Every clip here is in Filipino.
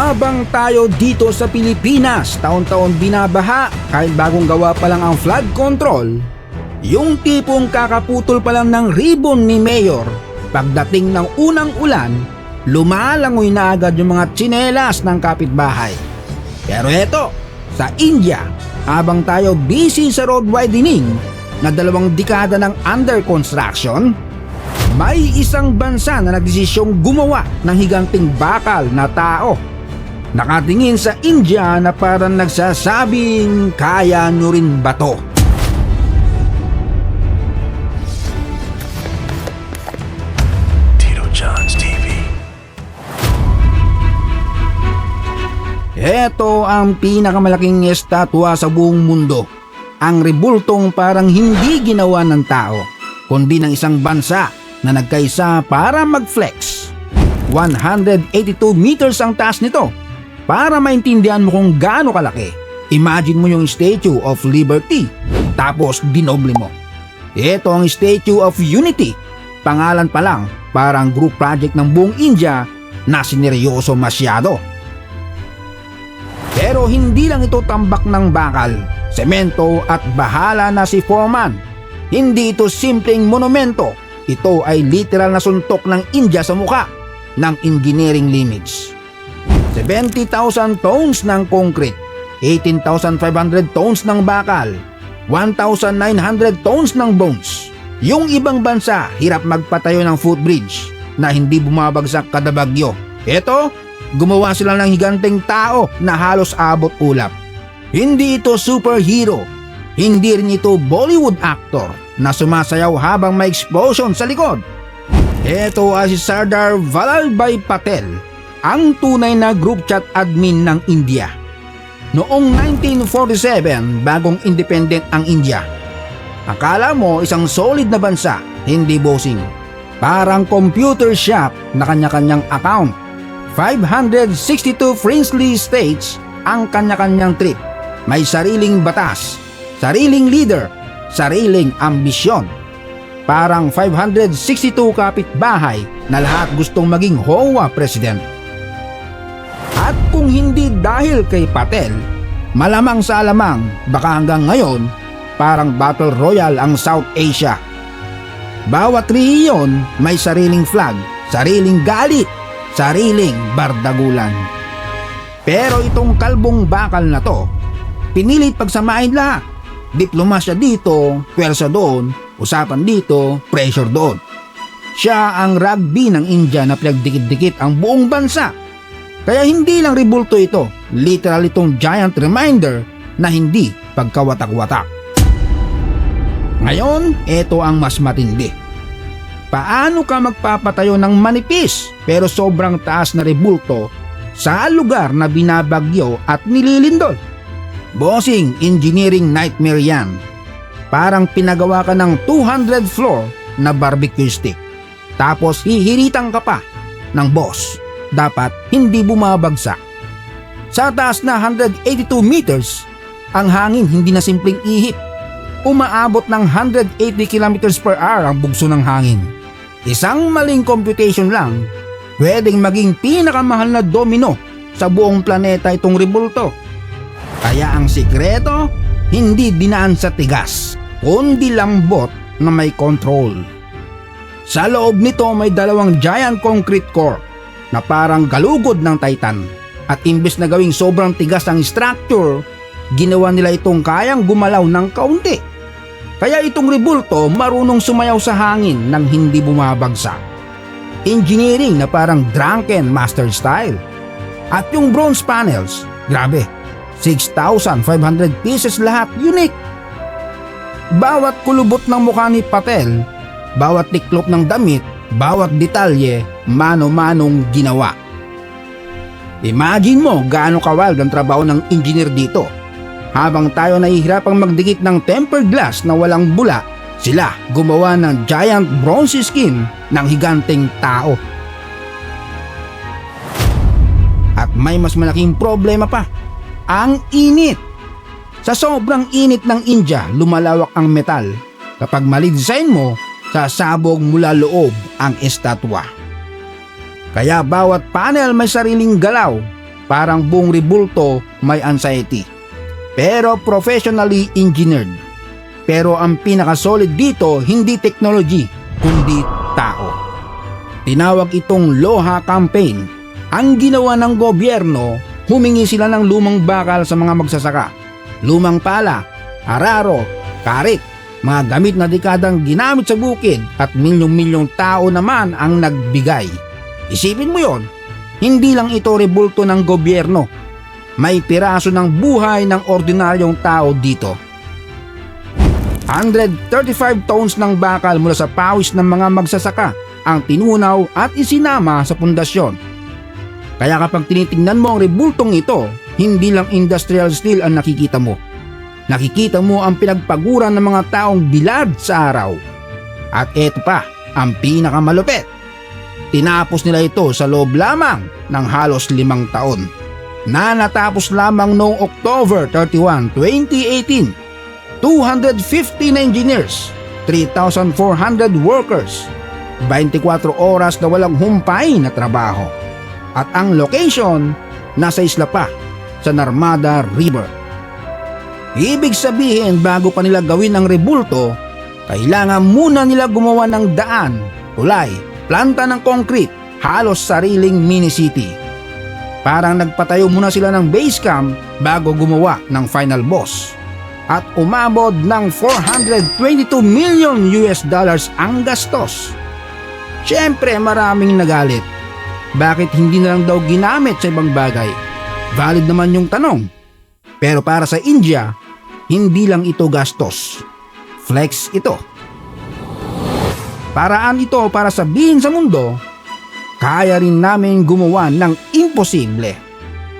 Habang tayo dito sa Pilipinas, taon-taon binabaha kahit bagong gawa pa lang ang flood control, yung tipong kakaputol pa lang ng ribbon ni Mayor, pagdating ng unang ulan, lumalangoy na agad yung mga tsinelas ng kapitbahay. Pero eto, sa India, habang tayo busy sa road widening na 2 dekada ng under construction, may isang bansa na nagdesisyong gumawa ng higanting bakal na tao. Nakatingin sa India na parang nagsasabing, kaya nyo rin ba to? Tito John's TV. Ito ang pinakamalaking estatwa sa buong mundo. Ang rebultong parang hindi ginawa ng tao, kundi ng isang bansa na nagkaisa para mag-flex. 182 meters ang taas nito. Para maintindihan mo kung gaano kalaki, imagine mo yung Statue of Liberty, tapos dinoble mo. Ito ang Statue of Unity. Pangalan pa lang, parang group project ng buong India na sineryoso masyado. Pero hindi lang ito tambak ng bakal, semento at bahala na si foreman. Hindi ito simpleng monumento. Ito ay literal na suntok ng India sa mukha ng engineering limits. 70,000 tons ng concrete, 18,500 tons ng bakal, 1,900 tons ng bones. Yung ibang bansa hirap magpatayo ng footbridge na hindi bumabagsak kada bagyo. Ito, gumawa sila ng higanteng tao na halos abot ulap. Hindi ito superhero, hindi rin ito Bollywood actor na sumasayaw habang may explosion sa likod. Ito ay si Sardar Vallabhbhai Patel, ang tunay na group chat admin ng India. Noong 1947, bagong independent ang India. Akala mo isang solid na bansa, hindi bossing. Parang computer shop na kanya-kanyang account. 562 princely states ang kanya-kanyang trip. May sariling batas, sariling leader, sariling ambisyon. Parang 562 kapitbahay na lahat gustong maging HOA president. At kung hindi dahil kay Patel, malamang sa alamang baka hanggang ngayon parang battle royale ang South Asia. Bawat rehiyon may sariling flag, sariling galit, sariling bardagulan. Pero itong kalbong bakal na to, pinilit pagsamahin lahat. Diplomasya dito, pwersa doon, usapan dito, pressure doon. Siya ang rugby ng India na pinagdikit-dikit ang buong bansa. Kaya hindi lang rebulto ito, literal itong giant reminder na hindi pagkawatak-watak. Ngayon, ito ang mas matindi. Paano ka magpapatayo ng manipis pero sobrang taas na rebulto sa lugar na binabagyo at nililindol? Bossing, engineering nightmare yan. Parang pinagawa ka ng 200 floor na barbecue stick. Tapos hihiritan ka pa ng boss. Dapat hindi bumabagsak. Sa taas na 182 meters, ang hangin hindi na simpleng ihip. Umaabot ng 180 km per hour ang bugso ng hangin. Isang maling computation lang, pwedeng maging pinakamahal na domino sa buong planeta itong rebulto. Kaya ang sikreto, hindi dinaan sa tigas, kundi lambot na may control. Sa loob nito may 2 giant concrete core na parang galugod ng Titan. At imbes na gawing sobrang tigas ang structure, ginawa nila itong kayang gumalaw ng kaunti. Kaya itong rebulto marunong sumayaw sa hangin nang hindi bumabagsak. Engineering na parang drunken master style. At yung bronze panels, grabe, 6,500 pieces lahat, unique. Bawat kulubot ng mukha ni Patel, bawat tiklop ng damit, bawat detalye, mano-manong ginawa. Imagine mo gaano ka-wild ang trabaho ng engineer dito. Habang tayo nahihirapang magdikit ng tempered glass na walang bula, sila gumawa ng giant bronze skin ng higanteng tao. At may mas malaking problema pa, ang init. Sa sobrang init ng India, lumalawak ang metal. Kapag mali design mo, sasabog mula loob ang estatwa. Kaya bawat panel may sariling galaw, Parang buong rebulto may anxiety. Pero professionally engineered. Pero ang pinakasolid dito hindi technology, kundi tao. Tinawag itong LOHA campaign. Ang ginawa ng gobyerno, humingi sila ng lumang bakal sa mga magsasaka. Lumang pala, araro, karit, mga gamit na dekadang ginamit sa bukid at milyong-milyong tao naman ang nagbigay. Isipin mo yon, hindi lang ito rebulto ng gobyerno. May piraso ng buhay ng ordinaryong tao dito. 135 tons ng bakal mula sa pawis ng mga magsasaka ang tinunaw at isinama sa pundasyon. Kaya kapag tinitingnan mo ang rebultong ito, hindi lang industrial steel ang nakikita mo. Nakikita mo ang pinagpaguran ng mga taong bilad sa araw. At eto pa, ang pinakamalupit. Tinapos nila ito sa loob lamang ng halos 5 taon. Na natapos lamang noong October 31, 2018. 250 na engineers, 3,400 workers, 24 oras na walang humpay na trabaho. At ang location, nasa isla pa, sa Narmada River. Ibig sabihin bago pa nila gawin ang rebulto, kailangan muna nila gumawa ng daan, tulay, planta ng concrete, halos sariling mini city. Parang nagpatayo muna sila ng base camp bago gumawa ng final boss. At umabot ng $422 million ang gastos. Siyempre maraming nagalit. Bakit hindi na lang daw ginamit sa ibang bagay? Valid naman yung tanong. Pero para sa India, hindi lang ito gastos. Flex ito. Paraan ito para sabihin sa mundo, kaya rin namin gumawa ng imposible.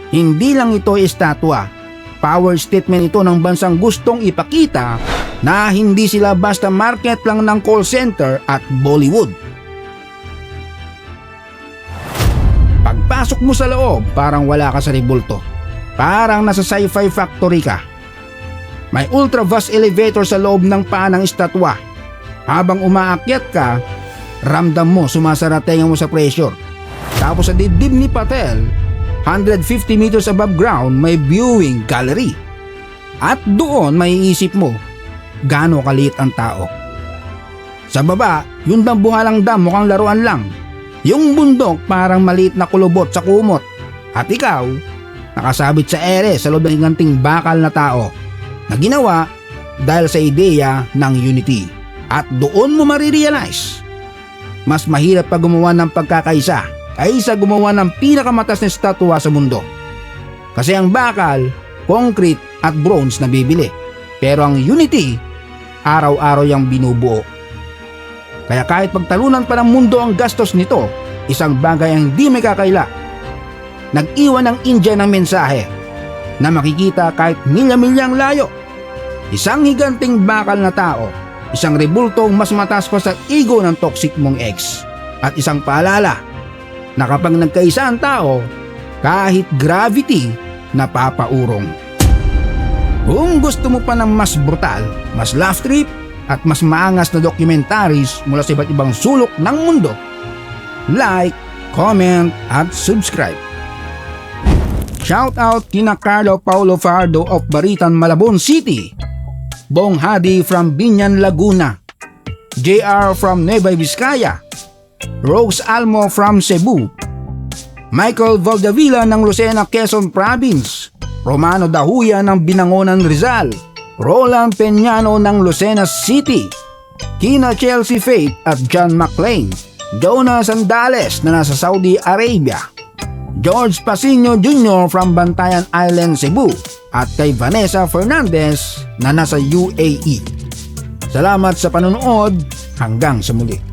Hindi lang ito estatwa. Power statement ito ng bansang gustong ipakita na hindi sila basta market lang ng call center at Bollywood. Pagpasok mo sa loob, parang wala ka sa rebulto. Parang nasa sci-fi factory ka. May ultra vast elevator sa loob ng paa ng estatwa. Habang umaakyat ka, ramdam mo sumasaratengan mo sa pressure. Tapos sa dibdib ni Patel, 150 meters above ground may viewing gallery. At doon maiisip mo, gaano kaliit ang tao. Sa baba, yung dambuhalang dam mukhang laruan lang. Yung bundok parang maliit na kulubot sa kumot. At ikaw, nakasabit sa ere sa loob ng higanting bakal na tao na ginawa dahil sa ideya ng unity. At doon mo marirealize, mas mahirap pa gumawa ng pagkakaisa kaysa gumawa ng pinakamatas na estatwa sa mundo. Kasi ang bakal, concrete at bronze na bibili. Pero ang unity, araw-araw yung binubuo. Kaya kahit pagtalunan pa ng mundo ang gastos nito, isang bagay ang hindi may kakaila. Nag-iwan ng India ng mensahe na makikita kahit milya-milyang layo. Isang higanting bakal na tao, isang rebultong mas mataas pa sa ego ng toxic mong ex. At isang paalala na kapag nagkaisa ang tao, kahit gravity napapaurong. Kung gusto mo pa ng mas brutal, mas laugh trip at mas maangas na documentaries mula sa iba't ibang sulok ng mundo, like, comment at subscribe. Shout out kina Carlo Paulo Fardo of Baritan, Malabon City, Bong Hadi from Binyan, Laguna, JR from Nueva Vizcaya, Rose Almo from Cebu, Michael Valdavila ng Lucena, Quezon Province, Romano Dahuya ng Binangonan, Rizal, Roland Peñano ng Lucena City, kina Chelsea Faith at John McLean, Jonas Sandales na nasa Saudi Arabia, George Pasino Jr. from Bantayan Island, Cebu, at kay Vanessa Fernandez na nasa UAE. Salamat sa panonood, hanggang sa muli.